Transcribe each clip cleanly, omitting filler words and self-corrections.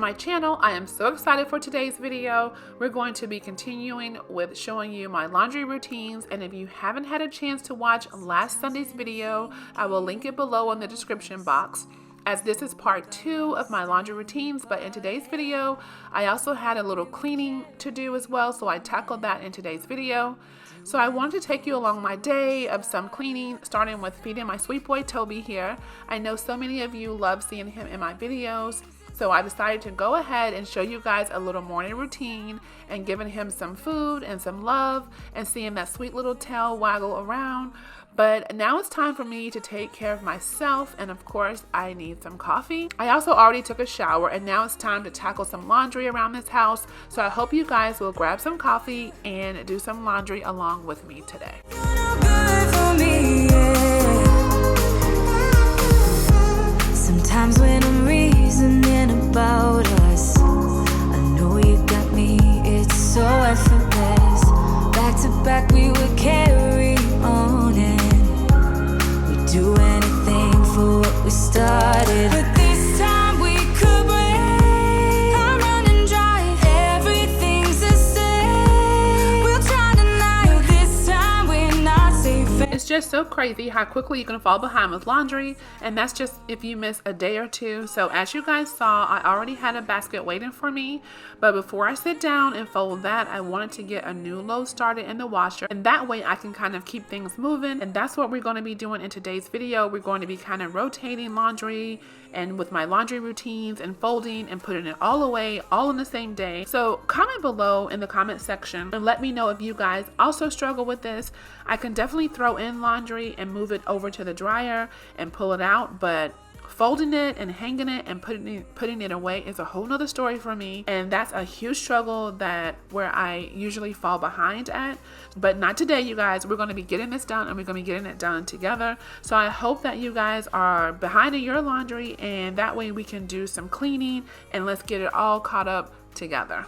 my channel. I am so excited for today's video. We're going to be continuing with showing you my laundry routines, and if you haven't had a chance to watch last Sunday's video, I will link it below in the description box, as this is part 2 of my laundry routines. But in today's video, I also had a little cleaning to do as well, so I tackled that in today's video. So I wanted to take you along my day of some cleaning, starting with feeding my sweet boy Toby here. I know so many of you love seeing him in my videos, so I decided to go ahead and show you guys a little morning routine and giving him some food and some love and seeing that sweet little tail waggle around. But now it's time for me to take care of myself, and of course I need some coffee. I also already took a shower, and now it's time to tackle some laundry around this house. So I hope you guys will grab some coffee and do some laundry along with me today. Sometimes when I'm reasoning about us, I know you got me, it's so effortless. Back to back we would carry on and we'd do anything for what we started. But this time we could break. I'm running dry, everything's the same. We'll try tonight, this time we're not safe. It's just so crazy how quickly you can fall behind with laundry, and that's just if you miss a day or two. So as you guys saw, I already had a basket waiting for me, but before I sit down and fold that, I wanted to get a new load started in the washer, and that way I can kind of keep things moving. And that's what we're going to be doing in today's video. We're going to be kind of rotating laundry and with my laundry routines and folding and putting it all away all in the same day. So comment below in the comment section and let me know if you guys also struggle with this. I can definitely throw in laundry and move it over to the dryer and pull it out, but folding it and hanging it and putting it away is a whole nother story for me, and that's a huge struggle that where I usually fall behind at. But not today, you guys. We're going to be getting this done, and we're going to be getting it done together. So I hope that you guys are behind in your laundry, and that way we can do some cleaning and let's get it all caught up together.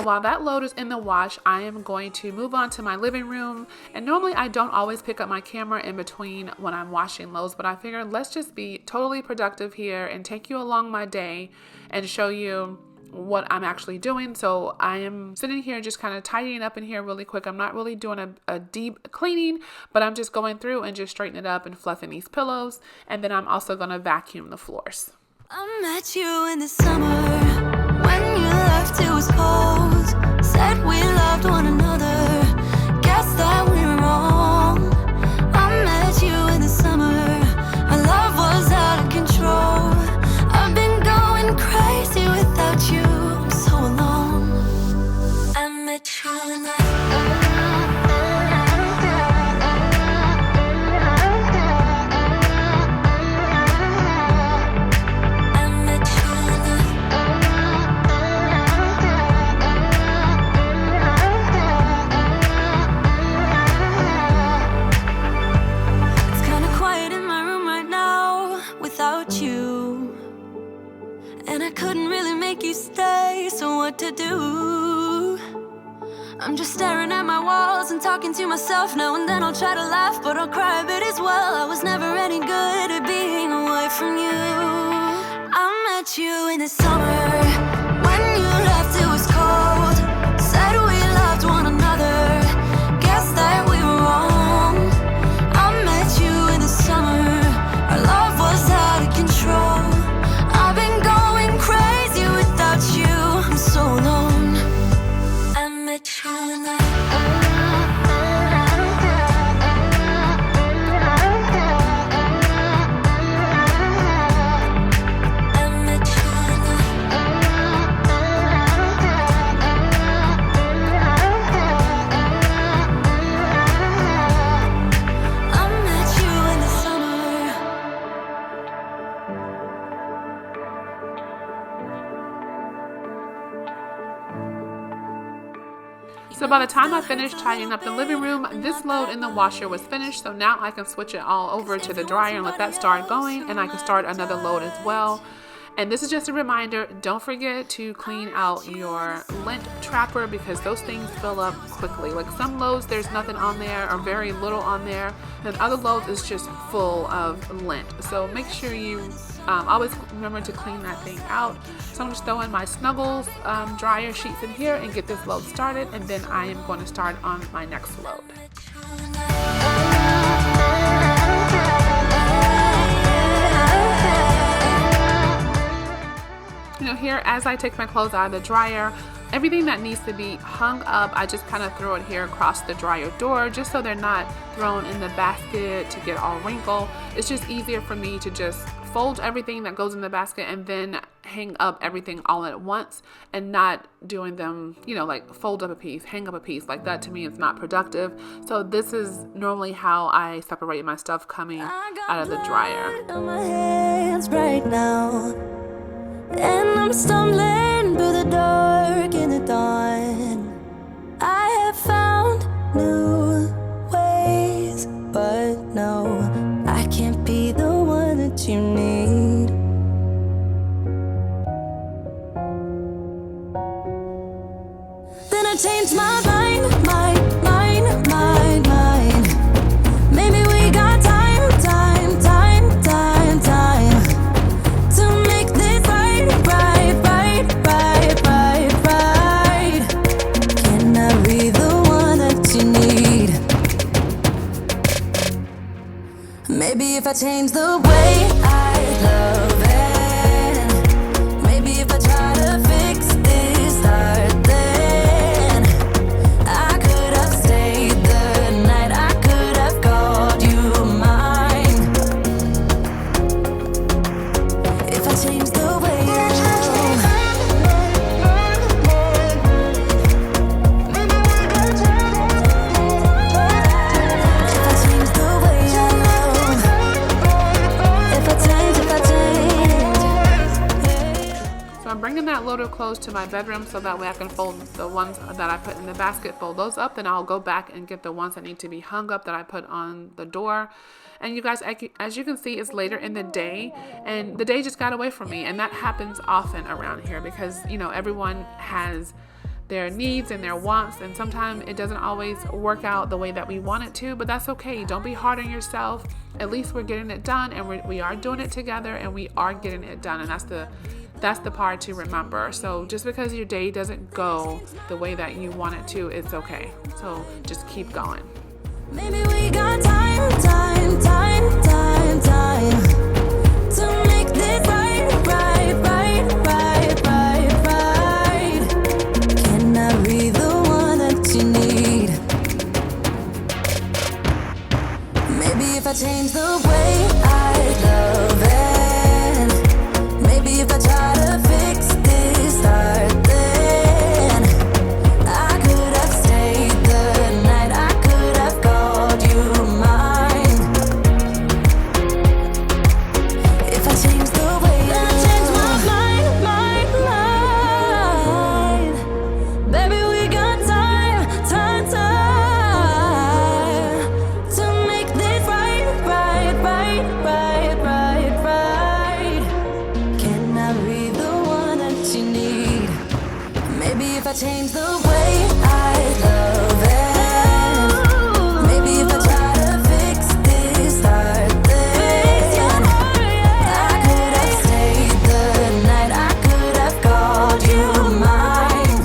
While that load is in the wash, I am going to move on to my living room. And normally I don't always pick up my camera in between when I'm washing loads, but I figured let's just be totally productive here and take you along my day and show you what I'm actually doing. So I am sitting here just kind of tidying up in here really quick. I'm not really doing a deep cleaning, but I'm just going through and just straightening it up and fluffing these pillows. And then I'm also going to vacuum the floors. I met you in the summer when you left, it was cold. Said we loved one another, guess that we were wrong. I met you in the summer, our love was out of control. I've been going crazy without you, I'm so alone. I met you in the to do. I'm just staring at my walls and talking to myself. Now and then I'll try to laugh, but I'll cry a bit as well. I was never any good at being away from you. I met you in the summer when you left, it was cold. Said we loved one another, guess that we were wrong. I met you in the summer, our love was out of control. I've been going crazy without you, I'm so alone. I met you in the I met you in the by the time I finished tidying up the living room, this load in the washer was finished. So now I can switch it all over to the dryer and let that start going, and I can start another load as well. And this is just a reminder, don't forget to clean out your lint trapper because those things fill up quickly. Like some loads, there's nothing on there or very little on there, and other loads is just full of lint. So make sure you always remember to clean that thing out. So I'm just throwing my Snuggles dryer sheets in here and get this load started, and then I am going to start on my next load. You know, here as I take my clothes out of the dryer, everything that needs to be hung up, I just kind of throw it here across the dryer door just so they're not thrown in the basket to get all wrinkled. It's just easier for me to just fold everything that goes in the basket and then hang up everything all at once and not doing them, you know, like fold up a piece, hang up a piece. Like that to me is not productive. So this is normally how I separate my stuff coming out of the dryer. On my hands right now, and I'm stumbling through the dark in the dawn. I have found new ways, but no, I can't be the one that you need. Then I changed my mind. Maybe we got time to make this right. Can I be the one that you need? Maybe if I change the way I love it, maybe if I try to fix this start, then I could have stayed the night, I could have called you mine. If I change the way I I'm bringing that load of clothes to my bedroom so that way I can fold the ones that I put in the basket, fold those up, then I'll go back and get the ones that need to be hung up that I put on the door. And you guys, as you can see, it's later in the day and the day just got away from me, and that happens often around here because, you know, everyone has their needs and their wants, and sometimes it doesn't always work out the way that we want it to, but that's okay. Don't be hard on yourself. At least we're getting it done, and we are doing it together, and we are getting it done, and that's the part to remember. So just because your day doesn't go the way that you want it to, it's okay. So just keep going. maybe we got time to make this right. Can I be the one that you need? Maybe if I change the way I love it, maybe if I try to fix this start, then I could have stayed the night, I could have called you mine. If I change the way then I change my mind. Baby, we got time to make this right. Can I be the one that you need? Maybe if I change the way I love it, maybe if I try to fix this start, then I could have stayed the night, I could have called you mine.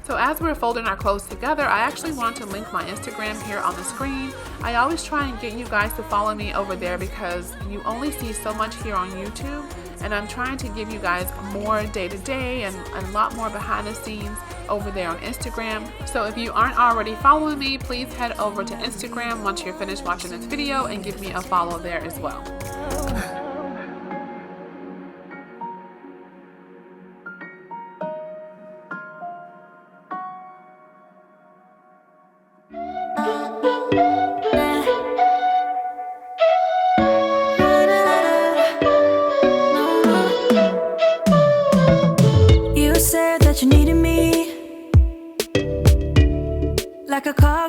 So as we're folding our clothes together, I actually want to link my Instagram here on the screen. I always try and get you guys to follow me over there because you only see so much here on YouTube, and I'm trying to give you guys more day-to-day and a lot more behind the scenes over there on Instagram. So if you aren't already following me, please head over to Instagram once you're finished watching this video and give me a follow there as well. You said that you needed me,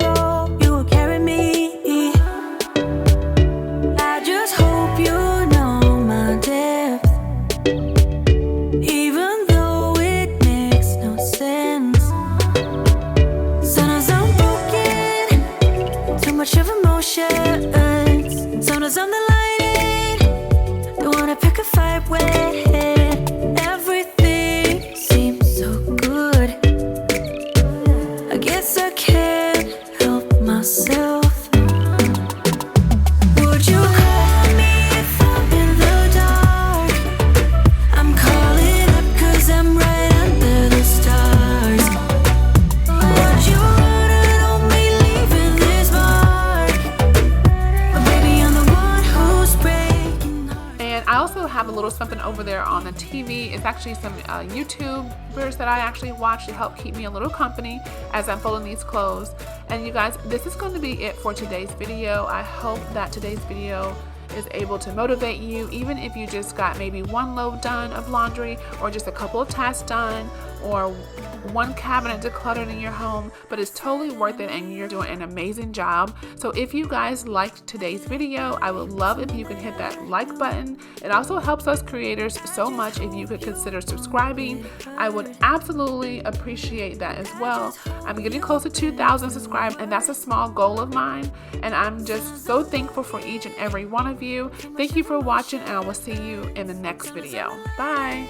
I go, you will carry me. I just hope you know my depth, even though it makes no sense. Sometimes I'm broken, too much of emotions. Sometimes I'm the lighting, don't wanna pick a fight with. Everything seems so good. I guess I can't help myself. Would you call me if I'm in the dark? I'm calling up 'cause I'm right under the stars. Would you run on me leaving this mark? But baby, I'm the one who's breaking hearts. And I also have a little something over there on the TV. It's actually some YouTubers that I actually watch to help keep me a little company as I'm folding these clothes. And you guys, this is going to be it for today's video. I hope that today's video is able to motivate you, even if you just got maybe one load done of laundry, or just a couple of tasks done, or one cabinet decluttered in your home. But it's totally worth it, and you're doing an amazing job. So if you guys liked today's video, I would love if you could hit that like button. It also helps us creators so much if you could consider subscribing. I would absolutely appreciate that as well. I'm getting close to 2,000 subscribers, and that's a small goal of mine, and I'm just so thankful for each and every one of you. Thank you for watching, and I will see you in the next video. Bye.